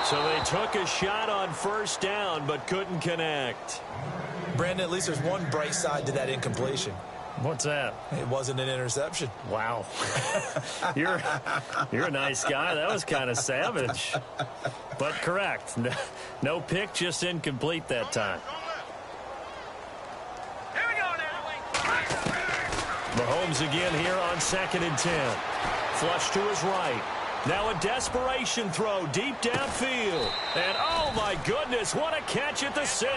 So they took a shot on 1st down, but couldn't connect. Brandon, at least there's one bright side to that incompletion. What's that? It wasn't an interception. Wow. You're a nice guy. That was kind of savage. But correct. No pick, just incomplete that time. Here we go now. Mahomes again here on 2nd and 10. Flush to his right. Now a desperation throw deep downfield. And oh my goodness, what a catch at the 6.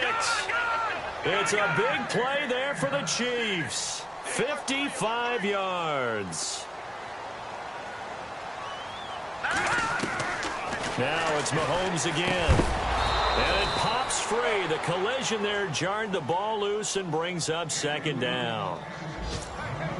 It's a big play there for the Chiefs. 55 yards. Now it's Mahomes again. And it pops free. The collision there jarred the ball loose and brings up second down.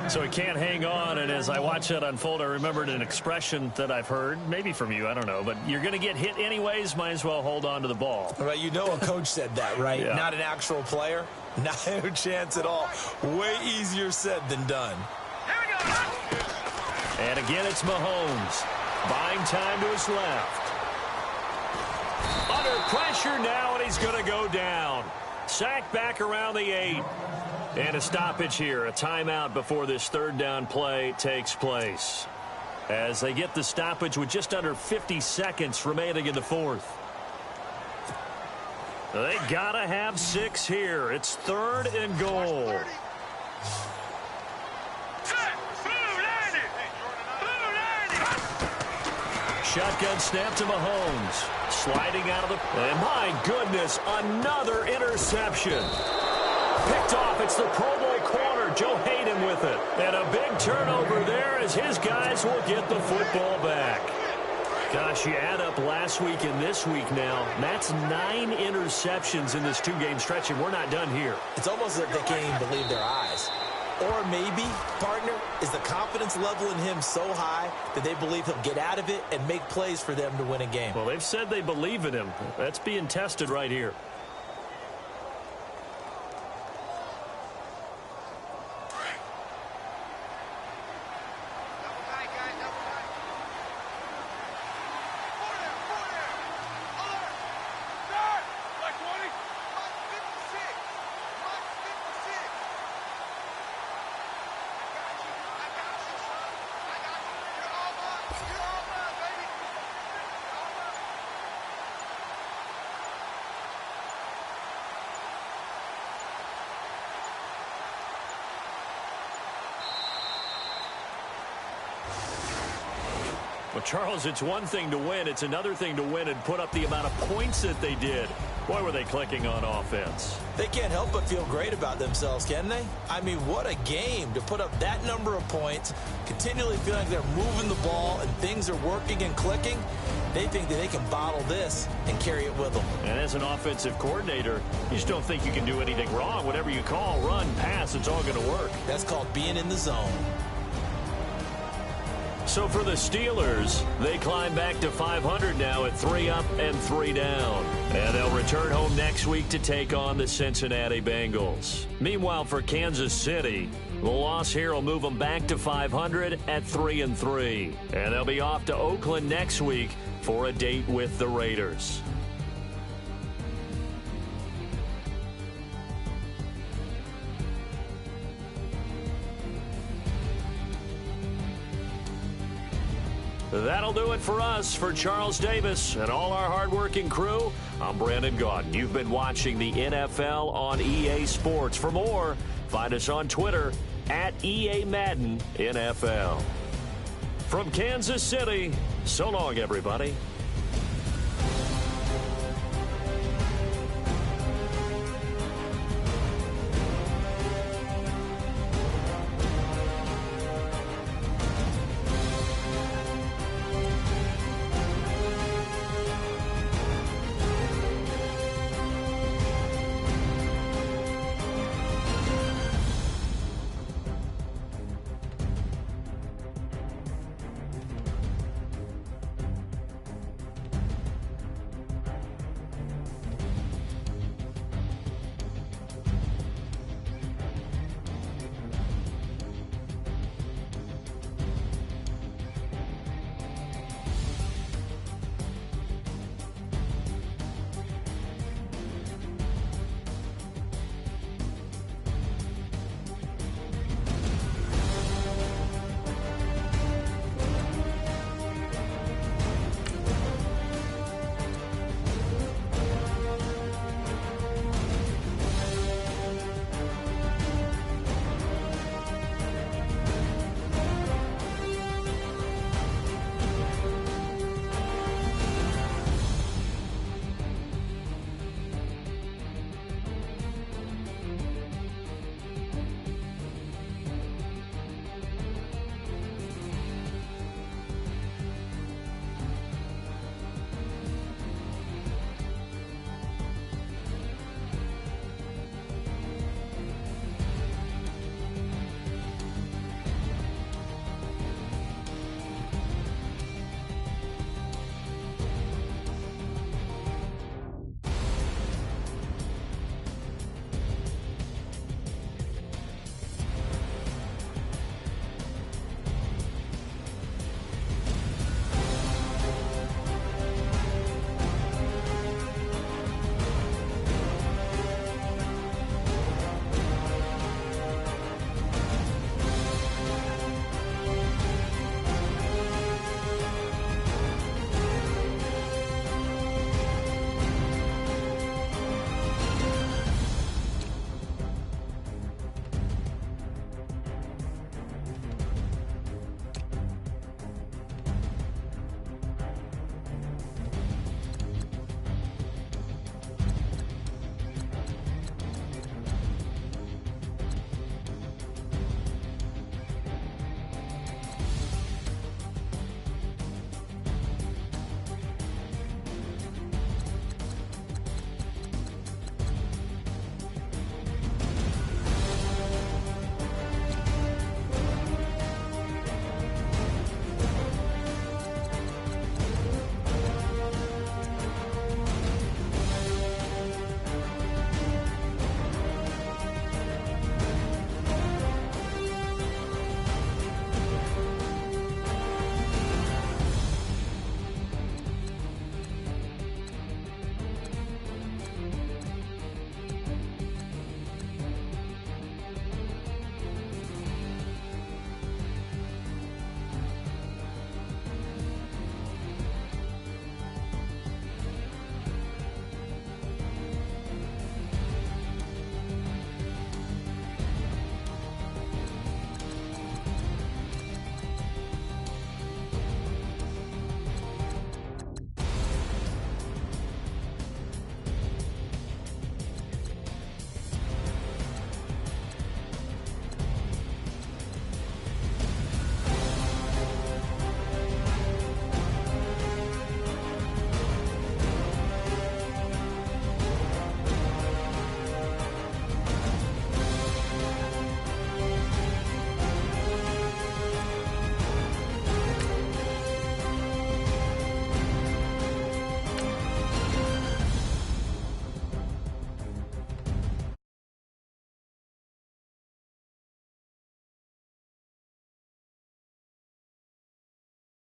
So he can't hang on, and as I watch that unfold, I remembered an expression that I've heard, maybe from you, I don't know, but you're going to get hit anyways, might as well hold on to the ball. Right, you know a coach said that, right? Yeah. Not an actual player. Not a chance at all. Way easier said than done. Here we go. And again, it's Mahomes. Buying time to his left. Under pressure now, and he's going to go down. Sacked back around the 8. And a stoppage here, a timeout before this third down play takes place. As they get the stoppage with just under 50 seconds remaining in the fourth. They gotta have 6 here. It's 3rd and goal. Shotgun snap to Mahomes. Sliding out of the... And my goodness, another interception. Picked off. It's the Pro Bowl corner, Joe Hayden with it. And a big turnover there as his guys will get the football back. Gosh, you add up last week and this week now. That's 9 interceptions in this 2-game stretch, and we're not done here. It's almost like they can't even believe their eyes. Or maybe, partner, is the confidence level in him so high that they believe he'll get out of it and make plays for them to win a game. Well, they've said they believe in him. That's being tested right here. Well, Charles, it's one thing to win. It's another thing to win and put up the amount of points that they did. Boy, were they clicking on offense. They can't help but feel great about themselves, can they? I mean, what a game to put up that number of points, continually feeling like they're moving the ball and things are working and clicking. They think that they can bottle this and carry it with them. And as an offensive coordinator, you just don't think you can do anything wrong. Whatever you call, run, pass, it's all going to work. That's called being in the zone. So for the Steelers, they climb back to 500 now at 3 up and 3 down. And they'll return home next week to take on the Cincinnati Bengals. Meanwhile, for Kansas City, the loss here will move them back to 500 at 3-3. And they'll be off to Oakland next week for a date with the Raiders. That'll do it for us. For Charles Davis and all our hardworking crew, I'm Brandon Gaudin. You've been watching the NFL on EA Sports. For more, find us on Twitter at EA Madden NFL. From Kansas City, so long, everybody.